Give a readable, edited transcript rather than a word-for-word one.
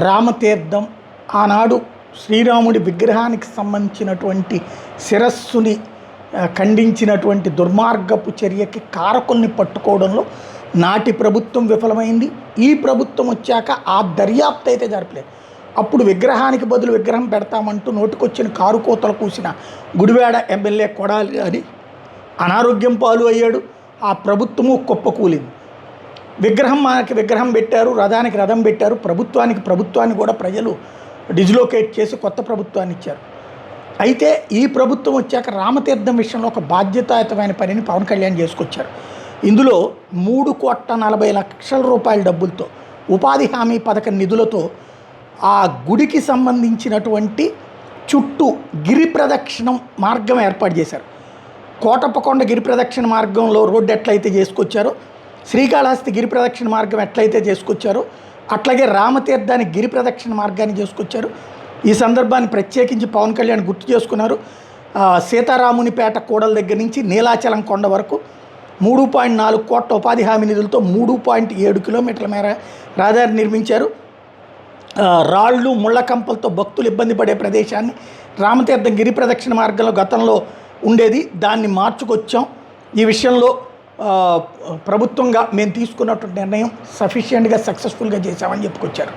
రామతీర్థం ఆనాడు శ్రీరాముడి విగ్రహానికి సంబంధించినటువంటి శిరస్సుని ఖండించినటువంటి దుర్మార్గపు చర్యకి కారకుల్ని పట్టుకోవడంలో నాటి ప్రభుత్వం విఫలమైంది. ఈ ప్రభుత్వం వచ్చాక ఆ దర్యాప్తు అయితే జరపలేదు. అప్పుడు విగ్రహానికి బదులు విగ్రహం పెడతామంటూ నోటికొచ్చిన కారు కోతలు కూసిన గుడివాడ ఎమ్మెల్యే కొడాలి అని అనారోగ్యం పాలు అయ్యాడు. ఆ ప్రభుత్వము కుప్పకూలింది. మనకి విగ్రహం పెట్టారు, రథానికి రథం పెట్టారు. ప్రభుత్వాన్ని కూడా ప్రజలు డిజిలోకేట్ చేసి కొత్త ప్రభుత్వాన్ని ఇచ్చారు. అయితే ఈ ప్రభుత్వం వచ్చాక రామతీర్థం విషయంలో ఒక బాధ్యతాయుతమైన పనిని పవన్ కళ్యాణ్ చేసుకొచ్చారు. ఇందులో 3,40,00,00,000 రూపాయల డబ్బులతో ఉపాధి హామీ పథకం నిధులతో ఆ గుడికి సంబంధించినటువంటి చుట్టూ గిరి ప్రదక్షిణం మార్గం ఏర్పాటు చేశారు. కోటప్పకొండ గిరి ప్రదక్షిణ మార్గంలో రోడ్డు ఎట్లయితే చేసుకొచ్చారో, శ్రీకాళహస్తి గిరి ప్రదక్షిణ మార్గం ఎట్లయితే చేసుకొచ్చారో, అట్లాగే రామతీర్థానికి గిరి ప్రదక్షిణ మార్గాన్ని చేసుకొచ్చారు. ఈ సందర్భాన్ని ప్రత్యేకించి పవన్ కళ్యాణ్ గుర్తు చేసుకున్నారు. సీతారామునిపేట కూడల దగ్గర నుంచి నీలాచలం కొండ వరకు 3.4 కోట్ల ఉపాధి హామీ నిధులతో 3.7 కిలోమీటర్ల మేర రహదారి నిర్మించారు. రాళ్ళు ముళ్ళ కంపలతో భక్తులు ఇబ్బంది పడే ప్రదేశాన్ని రామతీర్థం గిరి ప్రదక్షిణ మార్గంలో గతంలో ఉండేది, దాన్ని మార్చుకొచ్చాం. ఈ విషయంలో ప్రభుత్వంగా మేము తీసుకున్నటువంటి నిర్ణయం సఫిషియెంట్గా సక్సెస్ఫుల్గా చేశామని చెప్పుకొచ్చారు.